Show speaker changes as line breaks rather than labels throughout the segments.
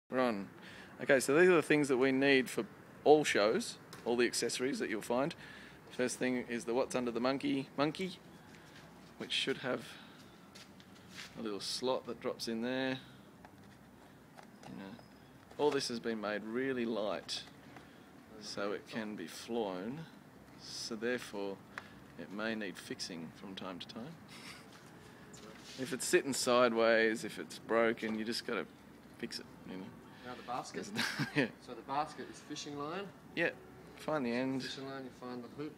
We're on. Okay, so these are the things that we need for all shows, all the accessories that you'll find. First thing is the What's Under the Monkey, which should have a little slot that drops in there. All this has been made really light so it can be flown, so therefore it may need fixing from time to time. If it's sitting sideways, if it's broken, you just got to fix it,
Now the basket.
Yeah.
So the basket is fishing line.
Yeah, find the end.
Fishing line, you find the hoop,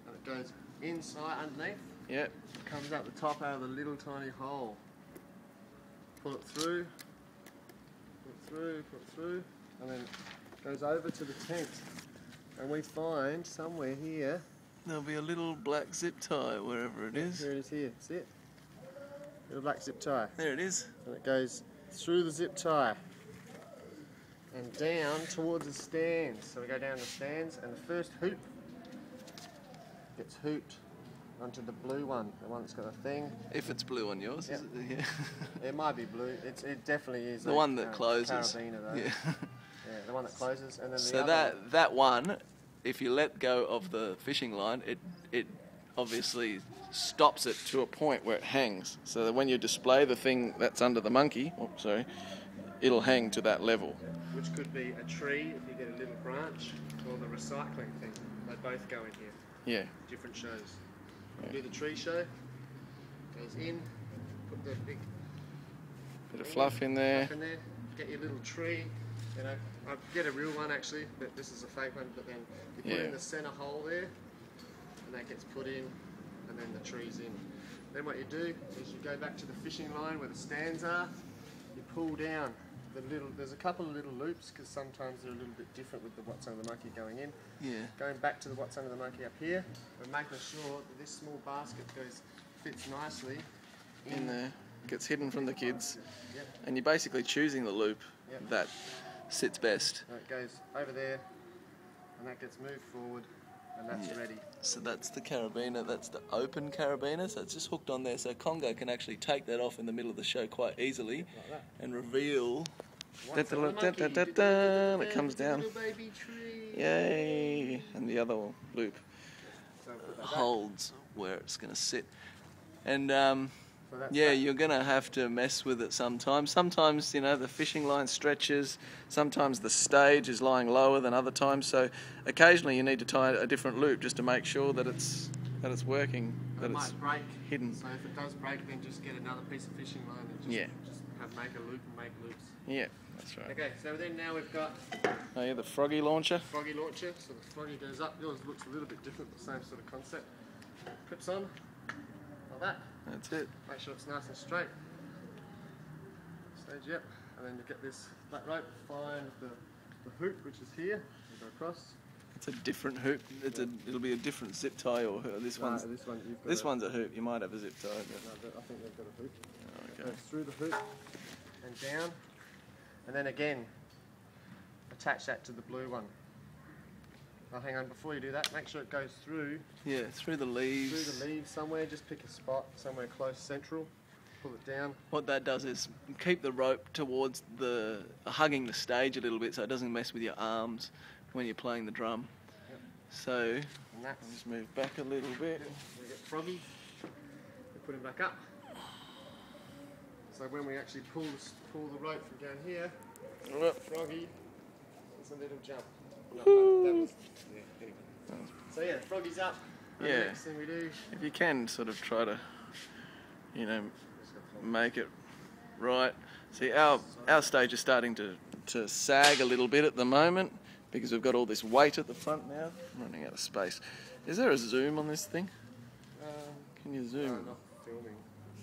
and it goes inside, underneath.
Yeah.
It comes out the top out of the little tiny hole. Pull it through, pull it through, and then it goes over to the tent. And we find somewhere here.
There'll be a little black zip tie wherever it is.
Here it is here, see it? Little black zip tie.
There it is.
And it goes through the zip tie and down towards the stands. So we go down the stands, and the first hoop gets hooped onto the blue one, the one that's got a thing.
If it's blue on yours,
Yep.
is it? Yeah.
It might be blue. It definitely is.
The one that closes.
Carabiner though.
Yeah.
Yeah, the one that closes, and then the
So
other
that one, if you let go of the fishing line, it obviously stops it to a point where it hangs. So that when you display the thing that's under the monkey, it'll hang to that level.
which could be a tree if you get a little branch, or the recycling thing. They both go in here.
Yeah.
Different shows.
Yeah.
Do the tree show. Goes in. Put the big
Bit of fluff in there.
fluff in there. Get your little tree. I get a real one actually, but this is a fake one. But then you put it in the centre hole there, and that gets put in, and then the tree's in. Then what you do is you go back to the fishing line where the stands are. You pull down the little. There's a couple of little loops because sometimes they're a little bit different with the What's Under the Monkey going in.
Yeah.
Going back to the What's Under the Monkey up here, we're making sure that this small basket fits nicely
In there. Gets hidden from the kids.
Yep.
And you're basically choosing the loop
Yep.
that sits best.
And it goes over there, and that gets moved forward, and that's ready.
So that's the carabiner, that's the open carabiner, so it's just hooked on there, so Congo can actually take that off in the middle of the show quite easily
Like that.
and reveal.
What's Under the Monkey?
It comes down.
Little baby tree.
Yay! And the other loop
So put that back.
holds where it's going to sit. And
So that's
yeah,
that.
you're going to have to mess with it sometimes. Sometimes, the fishing line stretches. Sometimes the stage is lying lower than other times. So occasionally you need to tie a different loop just to make sure that it's working, that
It
it's
might break.
hidden.
So if it does break, then just get another piece of fishing line and just,
Yeah.
just make a loop and make loops.
Yeah, that's right.
Okay, so then now we've got
Oh yeah, the froggy launcher.
froggy launcher. So the froggy goes up. Yours looks a little bit different, the same sort of concept. Clips on, like that.
That's it.
Make sure it's nice and straight. Stage, yep. And then you get this flat rope, find the hoop, which is here. You go across.
It's a different hoop. It'll be a different zip tie or this one's.
This one, you've got
This one's a hoop. You might have a zip tie.
No, I think they've got a hoop.
But,
Goes through the hoop and down, and then again attach that to the blue one. Oh, hang on, before you do that, make sure it goes through
yeah, through the leaves.
the leaves somewhere. Just pick a spot somewhere close, central. Pull it down.
What that does is keep the rope towards hugging the stage a little bit, so it doesn't mess with your arms when you're playing the drum.
Yep.
So
And that's
I'll just move back a little bit.
we get Froggy. We put him back up. So when we actually pull the rope from down here, Froggy, it's a little jump. No, that was, yeah, anyway. So yeah, Froggy's up. And
Yeah.
the next thing we do,
If you can sort of try to, make it right. See, our stage is starting to sag a little bit at the moment because we've got all this weight at the front now. I'm running out of space. Is there a zoom on this thing? Can you
no,
zoom?
not filming.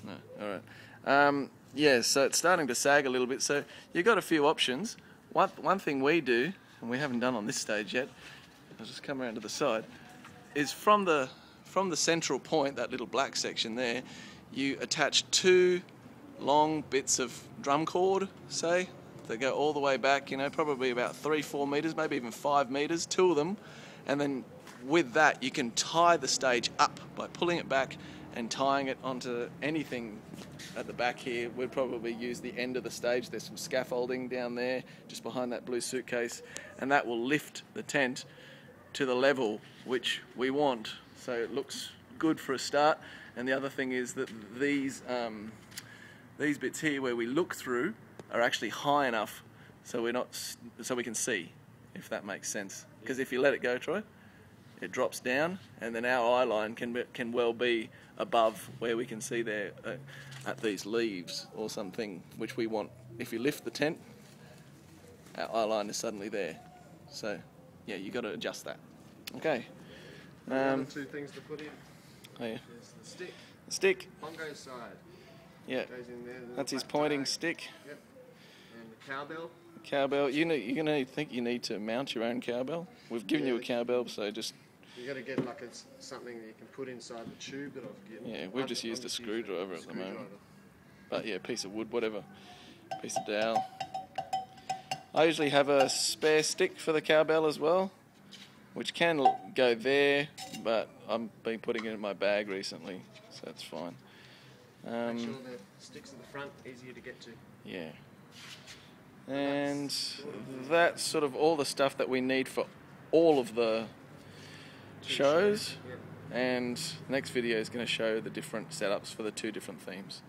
No. All right. Yeah, so it's starting to sag a little bit. So you've got a few options. One thing we do, and we haven't done on this stage yet, I'll just come around to the side, is from the central point, that little black section there, you attach two long bits of drum cord, say, that go all the way back, probably about 3-4 metres, maybe even 5 metres, two of them, and then with that you can tie the stage up by pulling it back and tying it onto anything at the back here. We'd probably use the end of the stage. There's some scaffolding down there just behind that blue suitcase, and that will lift the tent to the level which we want, so it looks good for a start. And the other thing is that these bits here where we look through are actually high enough so we can see, if that makes sense. Because if you let it go, Troy, it drops down, and then our eye line can well be above where we can see there at these leaves or something, which we want. If you lift the tent, our eye line is suddenly there. So yeah, you got to adjust that. Okay.
The other two things to put in.
Oh yeah.
There's the stick.
The stick.
Pongo side.
Yeah.
Goes in there.
That's his pointing stick.
Yep. And the cowbell.
Cowbell. You're gonna think you need to mount your own cowbell. We've given you a cowbell, so just.
You got to get like something that you can put inside the tube that I've given.
Yeah, we've just used a screwdriver at the moment. But yeah, piece of wood, whatever. Piece of dowel. I usually have a spare stick for the cowbell as well, which can go there, but I've been putting it in my bag recently, so that's fine.
Make sure the sticks at the front easier to get to.
Yeah. And that's sort of all the stuff that we need for all of the shows.
Yep.
And next video is going to show the different setups for the two different themes.